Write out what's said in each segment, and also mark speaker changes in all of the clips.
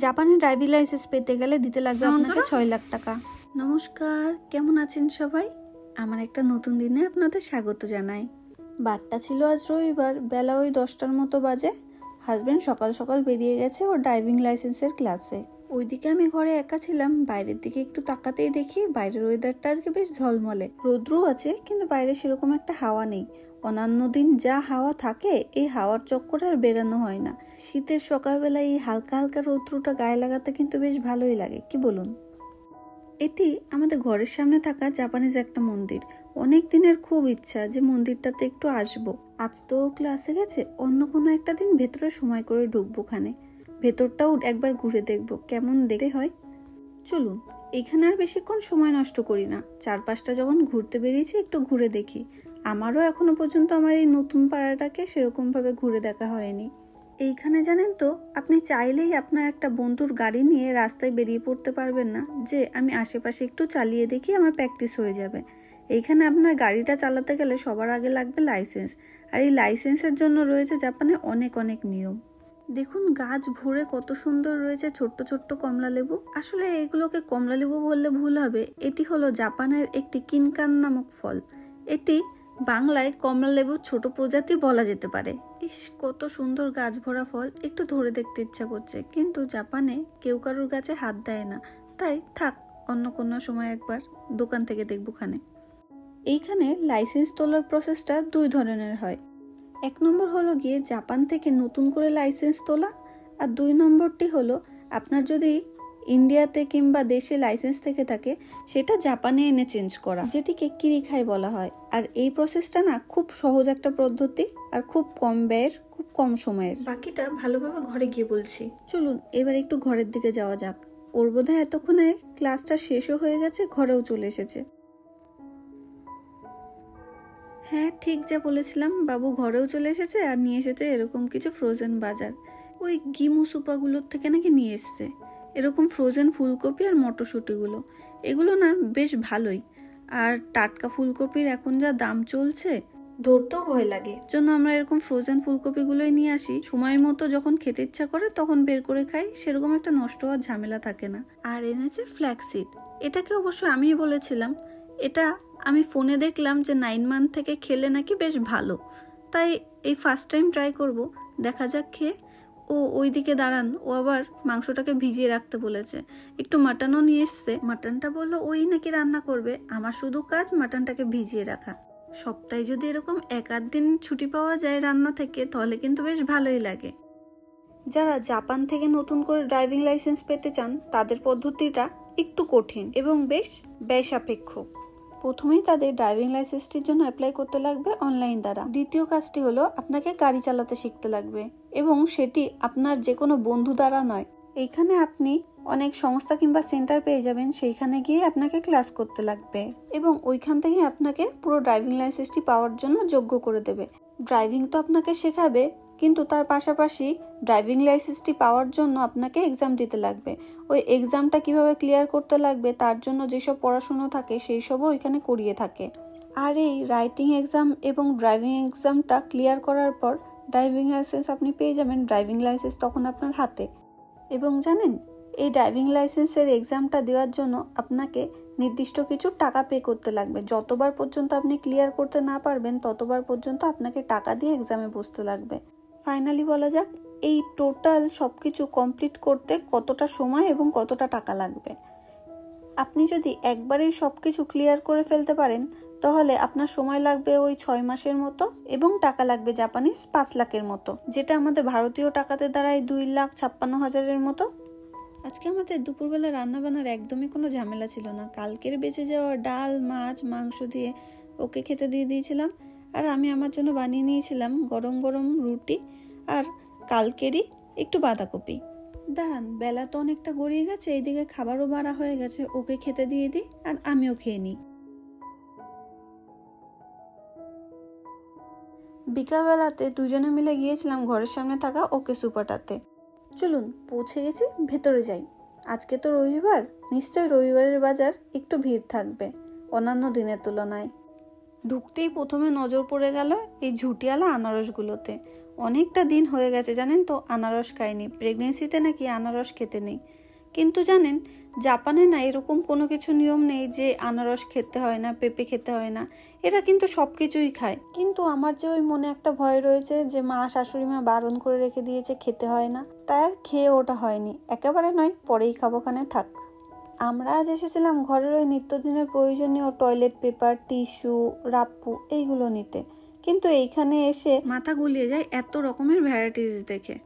Speaker 1: জাপানে driving licence পেতে গেলে দিতে লাগবে আপনাকে 6 লাখ টাকা। নমস্কার, কেমন আছেন সবাই? আমার একটা নতুন দিনে আপনাদের স্বাগত জানাই। বারটা ছিল আজ রবিবার, বেলা ওই 10টার মতো বাজে। হাজবেন্ড সকাল সকাল বেরিয়ে গেছে ওর ড্রাইভিং লাইসেন্সের ক্লাসে। ওইদিকে আমি ঘরে একা ছিলাম। বাইরের দিকে একটু তাকাতেই দেখি বাইরের ওয়েদারটা আজকে বেশ ঝলমলে, রৌদ্রও আছে, কিন্তু বাইরে সেরকম একটা হাওয়া নেই। অন্যান্য দিন যা হাওয়া থাকে, এই হাওয়ার চক্করে আর বেরানো হয় না। শীতের সকালবেলায় এই হালকা হালকা রৌদ্রটা গায়ে লাগাতে কিন্তু বেশ ভালোই লাগে, কি বলুন? এটি আমাদের ঘরের সামনে থাকা জাপানিজ একটা মন্দির। অনেক দিনের খুব ইচ্ছা যে মন্দিরটাতে একটু আসবো। আজ তো ক্লাসে গেছে, অন্য কোনো একটা দিন ভেতরে সময় করে ঢুকবো খানে। ভেতরটাও একবার ঘুরে দেখবো কেমন দেখতে হয়। চলুন, এখানে আর বেশিক্ষণ সময় নষ্ট করি না। চারপাশটা যখন ঘুরতে বেরিয়েছি একটু ঘুরে দেখি। আমারও এখনো পর্যন্ত আমার এই নতুন পাড়াটাকে সেরকম ভাবে ঘুরে দেখা হয়নি। এইখানে জানেন তো, আপনি চাইলেই আপনার একটা বন্ধুর গাড়ি নিয়ে রাস্তায় বেরিয়ে পড়তে পারবেন না যে আমি আশেপাশে একটু চালিয়ে দেখি, আমার প্র্যাকটিস হয়ে যাবে। এইখানে আপনার গাড়িটা চালাতে গেলে সবার আগে লাগবে লাইসেন্স। আর এই লাইসেন্সের জন্য রয়েছে জাপানে অনেক অনেক নিয়ম। দেখুন, গাছ ভরে কত সুন্দর রয়েছে ছোট্ট ছোট্ট কমলা লেবু। আসলে এগুলোকে কমলা লেবু বললে ভুল হবে। এটি হলো জাপানের একটি কিনকান নামক ফল। এটি বাংলায় কমলা লেবুর ছোট প্রজাতি বলা যেতে পারে। ইস, কত সুন্দর গাছ ভরা ফল, একটু ধরে দেখতে ইচ্ছা করছে, কিন্তু জাপানে কেউ কারোর গাছে হাত দেয় না। তাই থাক, অন্য কোনো সময় একবার দোকান থেকে দেখবো খানে। এইখানে লাইসেন্স তোলার প্রসেসটা 2 ধরনের হয়। 1 নম্বর হলো গিয়ে জাপান থেকে নতুন করে লাইসেন্স তোলা, আর 2 নম্বরটি হলো আপনার যদি ইন্ডিয়াতে কিংবা দেশে লাইসেন্স থেকে থাকে, সেটা জাপানে এনে চেঞ্জ করা, যেটিকে কিরিখাই বলা হয়। আর এই প্রসেসটা না খুব সহজ একটা পদ্ধতি, আর খুব কম ব্যয়ের, খুব কম সময়ের। বাকিটা ভালোভাবে ঘরে গিয়ে বলছি। চলুন এবার একটু ঘরের দিকে যাওয়া যাক। ওর বোধহয় এতক্ষণে ক্লাসটা শেষও হয়ে গেছে, ঘরেও চলে এসেছে। হ্যাঁ, ঠিক যা বলেছিলাম, বাবু ঘরেও চলে এসেছে আর নিয়ে এসেছে এরকম কিছু ফ্রোজেন বাজার। ওই গিমু সুপাগুলোর থেকে নাকি নিয়ে এসছে এরকম ফ্রোজেন ফুলকপি আর মটরশুঁটিগুলো। এগুলো না বেশ ভালোই। আর টাটকা ফুলকপির এখন যা দাম চলছে, ধরতেও ভয় লাগে। জন্য আমরা এরকম ফ্রোজেন ফুলকপিগুলোই নিয়ে আসি। সময় মতো যখন খেতে ইচ্ছা করে তখন বের করে খাই, সেরকম একটা নষ্ট হওয়ার ঝামেলা থাকে না। আর এনেছে ফ্ল্যাক্সিড। এটাকে অবশ্য আমিই বলেছিলাম। এটা আমি ফোনে দেখলাম যে 9 মান্থ থেকে খেলে নাকি বেশ ভালো। তাই এই ফার্স্ট টাইম ট্রাই করব, দেখা যাক খেয়ে। ও ওইদিকে দাঁড়ান, ও আবার মাংসটাকে ভিজিয়ে রাখতে বলেছে। একটু মাটনও নিয়ে এসছে। মাটনটা বললো ওই নাকি রান্না করবে, আমার শুধু কাজ মাটনটাকে ভিজিয়ে রাখা। সপ্তাহে যদি এরকম 1-8 দিন ছুটি পাওয়া যায় রান্না থেকে, তাহলে কিন্তু বেশ ভালোই লাগে। যারা জাপান থেকে নতুন করে ড্রাইভিং লাইসেন্স পেতে চান, তাদের পদ্ধতিটা একটু কঠিন এবং বেশ ব্যয় সাপেক্ষ। প্রথমেই তাদের ড্রাইভিং লাইসেন্সটির জন্য অ্যাপ্লাই করতে লাগবে অনলাইন দ্বারা। দ্বিতীয় কাজটি হলো আপনাকে গাড়ি চালাতে শিখতে লাগবে, এবং সেটি আপনার যে কোনো বন্ধু দ্বারা নয়। এইখানে আপনি অনেক সংস্থা কিংবা সেন্টার পেয়ে যাবেন, সেইখানে গিয়ে আপনাকে ক্লাস করতে লাগবে, এবং ওইখান থেকে আপনাকে পুরো ড্রাইভিং লাইসেন্সটি পাওয়ার জন্য যোগ্য করে দেবে। ড্রাইভিং তো আপনাকে শেখাবে, কিন্তু তার পাশাপাশি ড্রাইভিং লাইসেন্সটি পাওয়ার জন্য আপনাকে এক্সাম দিতে লাগবে। ওই এক্সামটা কিভাবে ক্লিয়ার করতে লাগবে তার জন্য যেসব পড়াশুনো থাকে সেই সবও ওইখানে করিয়ে থাকে। আর এই রাইটিং এক্সাম এবং ড্রাইভিং এক্সামটা ক্লিয়ার করার পর ড্রাইভিং লাইসেন্স আপনি পেয়ে যাবেন। ড্রাইভিং লাইসেন্স তখন আপনার হাতে। এবং জানেন, এই ড্রাইভিং লাইসেন্সের এক্সামটা দেওয়ার জন্য আপনাকে নির্দিষ্ট কিছু টাকা পে করতে লাগবে। যতবার পর্যন্ত আপনি ক্লিয়ার করতে না পারবেন, ততবার পর্যন্ত আপনাকে টাকা দিয়ে এক্সামে বসতে লাগবে। ফাইনালি বলা যাক, এই টোটাল সব কিছু কমপ্লিট করতে কতটা সময় এবং কতটা টাকা লাগবে। আপনি যদি একবারেই সব কিছু ক্লিয়ার করে ফেলতে পারেন, তাহলে আপনার সময় লাগবে ওই 6 মাসের মতো, এবং টাকা লাগবে জাপানিজ 5 লাখের মতো, যেটা আমাদের ভারতীয় টাকাতে দাঁড়ায় 2,56,000-এর মতো। আজকে আমাদের দুপুরবেলা রান্নাবান্নার একদমই কোনো ঝামেলা ছিল না। কালকের বেঁচে যাওয়া ডাল, মাছ, মাংস দিয়ে ওকে খেতে দিয়ে দিয়েছিলাম, আর আমি আমার জন্য বানিয়ে নিয়েছিলাম গরম গরম রুটি আর কালকেরই একটু বাঁধাকপি। দাঁড়ান, বেলা তো অনেকটা গড়িয়ে গেছে, এইদিকে খাবারও বাড়া হয়ে গেছে। ওকে খেতে দিয়ে দিই আর আমিও খেয়ে নিই। বিকালবেলাতে দুজনে মিলে গিয়েছিলাম ঘরের সামনে থাকা ওকে সুপারটাতে। চলুন, পৌঁছে গেছি, ভেতরে যাই। আজকে তো রবিবার, নিশ্চয়ই রবিবারের বাজার একটু ভিড় থাকবে অন্যান্য দিনের তুলনায়। ঢুকতেই প্রথমে নজর পড়ে গেল এই ঝুটিয়ালা আনারসগুলোতে। অনেকটা দিন হয়ে গেছে জানেন তো আনারস খাইনি। প্রেগনেন্সিতে নাকি আনারস খেতে নেই, কিন্তু জানেন জাপানে না এরকম কোনো কিছু নিয়ম নেই যে আনারস খেতে হয় না, পেঁপে খেতে হয় না, এরা কিন্তু সব কিছুই খায়। কিন্তু আমার যে ওই মনে একটা ভয় রয়েছে যে মা শাশুড়ি মা বারণ করে রেখে দিয়েছে খেতে হয় না, তাই আর খেয়ে ওটা হয়নি। একেবারে নয়, পরেই খাবো, খানে থাক। আমরা আজ এসেছিলাম ঘরের ওই নিত্যদিনের প্রয়োজনীয় টয়লেট পেপার, টিস্যু, রাপ্পু এইগুলো নিতে, কিন্তু এইখানে এসে মাথা গুলিয়ে যায় এত রকমের ভ্যারাইটিস দেখে।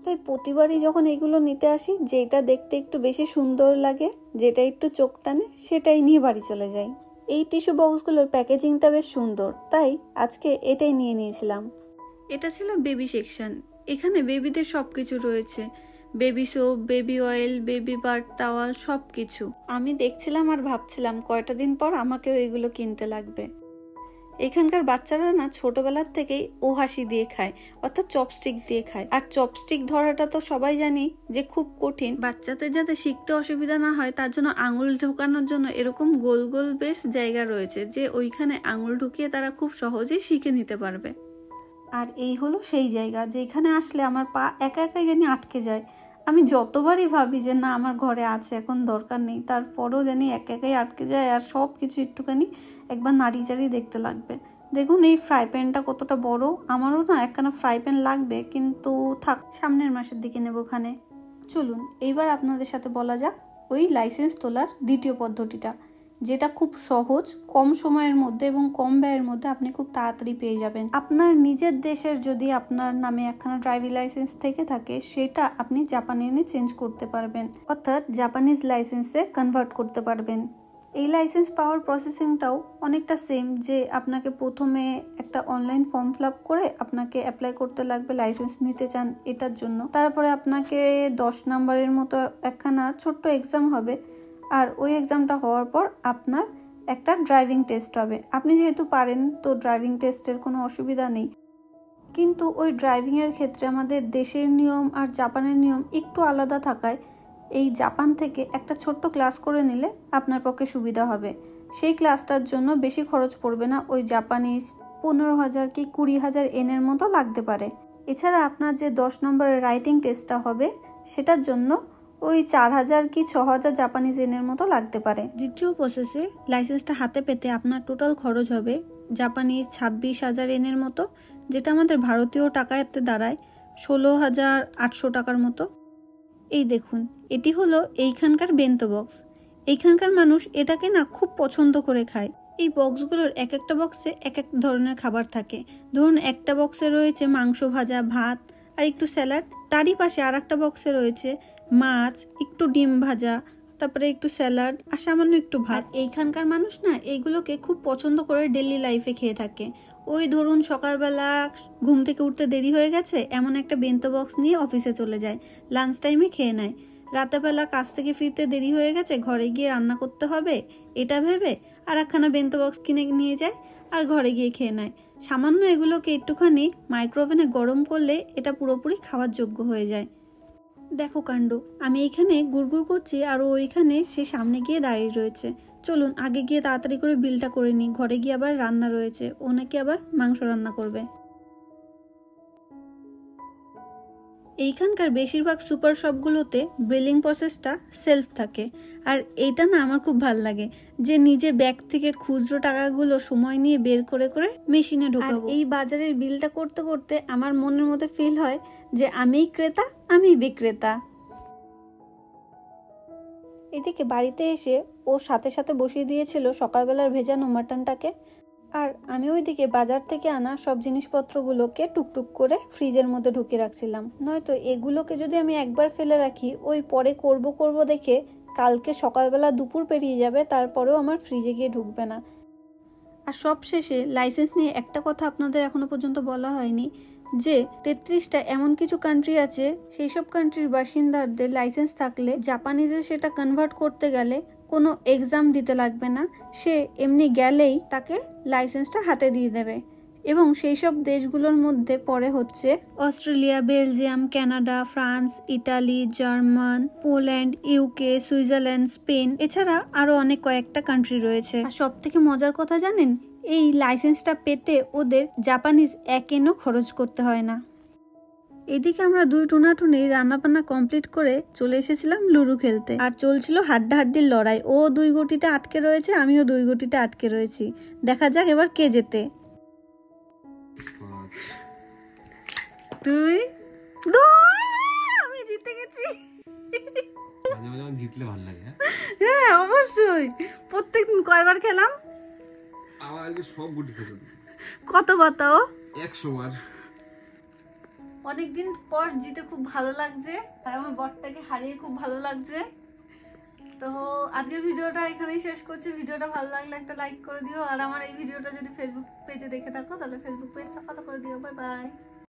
Speaker 1: তাই প্রতিবারই যখন এগুলো নিতে আসি, যেটা দেখতে একটু বেশি সুন্দর লাগে, যেটা একটু চোখ টানে, সেটাই নিয়ে বাড়ি চলে যাই। এই টিস্যু বক্সগুলোর প্যাকেজিংটা বেশ সুন্দর, তাই আজকে এটাই নিয়ে নিয়েছিলাম। এটা ছিল বেবি সেকশন। এখানে বেবিদের সবকিছু রয়েছে, baby soap, baby oil, baby birth towel, সবকিছু। আমি দেখছিলাম আর ভাবছিলাম কয়টা দিন পর আমাকেও এগুলো কিনতে লাগবে। এখানকার বাচ্চারা না ছোটবেলার থেকেই ও হাসি দিয়ে খায়, অর্থাৎ চপস্টিক দিয়ে খায়। আর চপস্টিক ধরাটা তো সবাই জানি যে খুব কঠিন। বাচ্চাদের যাতে শিখতে অসুবিধা না হয় তার জন্য আঙুল ঢোকানোর জন্য এরকম গোল গোল বেশ জায়গা রয়েছে, যে ওইখানে আঙুল ঢুকিয়ে তারা খুব সহজেই শিখে নিতে পারবে। আর এই হলো সেই জায়গা যেখানে আসলে আমার পা একা একাই জানি আটকে যায়। আমি যতবারই ভাবি যে না আমার ঘরে আছে, এখন দরকার নেই, তারপরেও জানি একা একাই আটকে যায় আর সব কিছু একটুখানি একবার নাড়ি চাড়িয়ে দেখতে লাগবে। দেখুন এই ফ্রাই প্যানটা কতটা বড়, আমারও না একখানা ফ্রাই প্যান লাগবে, কিন্তু থাক, সামনের মাসের দিকে নেব ওখানে। চলুন এইবার আপনাদের সাথে বলা যাক ওই লাইসেন্স তোলার দ্বিতীয় পদ্ধতিটা, যেটা খুব সহজ, কম সময়ের মধ্যে এবং কম ব্যয়ের মধ্যে আপনি খুব তাড়াতাড়ি পেয়ে যাবেন। আপনার নিজের দেশের যদি আপনার নামে একখানা ড্রাইভিং লাইসেন্স থেকে থাকে, সেটা আপনি জাপানে এনে চেঞ্জ করতে পারবেন, অর্থাৎ জাপানিজ লাইসেন্সে কনভার্ট করতে পারবেন। এই লাইসেন্স পাওয়ার প্রসেসিংটাও অনেকটা সেম, যে আপনাকে প্রথমে একটা অনলাইন ফর্ম ফিল আপ করে আপনাকে অ্যাপ্লাই করতে লাগবে লাইসেন্স নিতে চান এটার জন্য। তারপরে আপনাকে 10 নম্বরের মতো একখানা ছোট্ট এক্সাম হবে, আর ওই এক্সামটা হওয়ার পর আপনার একটা ড্রাইভিং টেস্ট হবে। আপনি যেহেতু পারেন তো ড্রাইভিং টেস্টের কোনো অসুবিধা নেই, কিন্তু ওই ড্রাইভিংয়ের ক্ষেত্রে আমাদের দেশের নিয়ম আর জাপানের নিয়ম একটু আলাদা থাকায় এই জাপান থেকে একটা ছোট্ট ক্লাস করে নিলে আপনার পক্ষে সুবিধা হবে। সেই ক্লাসটার জন্য বেশি খরচ পড়বে না, ওই জাপানিজ 15,000 কি 20,000 এনের মতো লাগতে পারে। এছাড়া আপনার যে 10 নম্বরের রাইটিং টেস্টটা হবে, সেটার জন্য ওই 4,000 কি 6,000 জাপানিজ এনের মতো লাগতে পারে। দ্বিতীয় প্রসেসে লাইসেন্সটা হাতে পেতে আপনার টোটাল খরচ হবে জাপানিজ 26,000 এনের মতো, যেটা আমাদের ভারতীয় টাকাতে দাঁড়ায় 16,800 টাকার মতো। এই দেখুন, এটি হলো এইখানকার বেন্তো বক্স। এইখানকার মানুষ এটাকে না খুব পছন্দ করে খায়। এই বক্সগুলোর এক একটা বক্সে এক এক ধরনের খাবার থাকে। ধরুন একটা বক্সে রয়েছে মাংস ভাজা, ভাত আর একটু স্যালাড, তারই পাশে আর একটা বক্সে রয়েছে মাছ, একটু ডিম ভাজা, তারপরে একটু স্যালাড আর সামান্য একটু ভাত। এইখানকার মানুষ না এইগুলোকে খুব পছন্দ করে ডেইলি লাইফে খেয়ে থাকে। ওই ধরুন সকালবেলা ঘুম থেকে উঠতে দেরি হয়ে গেছে, এমন একটা বেন্তো বক্স নিয়ে অফিসে চলে যায়, লাঞ্চ টাইমে খেয়ে নেয়। রাতেবেলা কাজ থেকে ফিরতে দেরি হয়ে গেছে, ঘরে গিয়ে রান্না করতে হবে, এটা ভেবে আর একখানা বেন্তো বক্স কিনে নিয়ে যায় আর ঘরে গিয়ে খেয়ে নেয়। সামান্য এগুলোকে একটুখানি মাইক্রোওভেনে গরম করলে এটা পুরোপুরি খাওয়ার যোগ্য হয়ে যায়। দেখো কাণ্ড, আমি এইখানে গুড়গুড় করছি আর ওইখানে সে সামনে গিয়ে দাঁড়িয়ে রয়েছে। চলুন আগে গিয়ে তাড়াতাড়ি করে বিলটা করে নিই, ঘরে গিয়ে আবার রান্না রয়েছে, ও নাকি আবার মাংস রান্না করবে। এইখানকার বেশিরভাগ সুপার শপগুলোতে বিলিং প্রসেসটা সেলফ থাকে, আর এইটা না আমার খুব ভাল লাগে, যে নিজে ব্যাগ থেকে খুচরো টাকাগুলো সময় নিয়ে বের করে করে মেশিনে ঢোকাবো। এই বাজারের বিলটা করতে করতে আমার মনের মধ্যে ফিল হয় যে আমিই ক্রেতা, আমি বিক্রেতা। এদিকে বাড়িতে এসে ও সাথে সাথে বসিয়ে দিয়েছিল সকালবেলার ভেজানো মাটনটাকে, আর আমি ওইদিকে বাজার থেকে আনা সব জিনিসপত্রগুলোকে টুকটুক করে ফ্রিজের মধ্যে ঢুকিয়ে রাখছিলাম। নয়তো এগুলোকে যদি আমি একবার ফেলে রাখি, ওই পরে করব দেখে কালকে সকালবেলা দুপুর পেরিয়ে যাবে, তারপরেও আমার ফ্রিজে গিয়ে ঢুকবে না। আর সব শেষে লাইসেন্স নিয়ে একটা কথা আপনাদের এখনো পর্যন্ত বলা হয়নি, যে 33টা এমন কিছু কান্ট্রি আছে, সেই সব কান্ট্রির বাসিন্দাদের লাইসেন্স থাকলে জাপানিজে সেটা কনভার্ট করতে গেলে কোনো এক্সাম দিতে লাগবে না, সে এমনি গেলেই তাকে লাইসেন্সটা হাতে দিয়ে দেবে। এবং সেই সব দেশগুলোর মধ্যে পড়ে হচ্ছে Australia, Belgium, Canada, France, Italy, German, Poland, UK, Switzerland, Spain, এছাড়া আরো অনেক কয়েকটা কান্ট্রি রয়েছে। আর সব থেকে মজার কথা জানেন, এই লাইসেন্সটা পেতে ওদের জাপানিজ 1 এনও খরচ করতে হয় না। এদিকে আমরা দুই টুনাটুনি রান্না বান্না কমপ্লিট করে চলে এসেছিলাম লুডো খেলতে, আর চলছিল হাড্ডাহাড্ডির লড়াই। ও 2 গটিতে আটকে রয়েছে, আমিও 2 গটিতে আটকে রয়েছি। দেখা যাক এবার কে জেতে। তুই আমি জিতে গেছি।
Speaker 2: জিতলে ভালো লাগে।
Speaker 1: হ্যাঁ অবশ্যই। প্রত্যেকদিন কয়বার খেলাম?
Speaker 2: আমার আজকে সব গুটি খেয়েছে।
Speaker 1: কতবার তাও?
Speaker 2: 100 বার।
Speaker 1: অনেকদিন পর জিতে খুব ভালো লাগছে, আর আমার বরটাকে হারিয়ে খুব ভালো লাগছে। তো আজকের ভিডিওটা এখানেই শেষ করছি। ভিডিওটা ভালো লাগলে একটা লাইক করে দিও, আর আমার এই ভিডিওটা যদি ফেসবুক পেজে দেখে থাকো তাহলে ফেসবুক পেজটা ফলো করে দিও। Bye bye.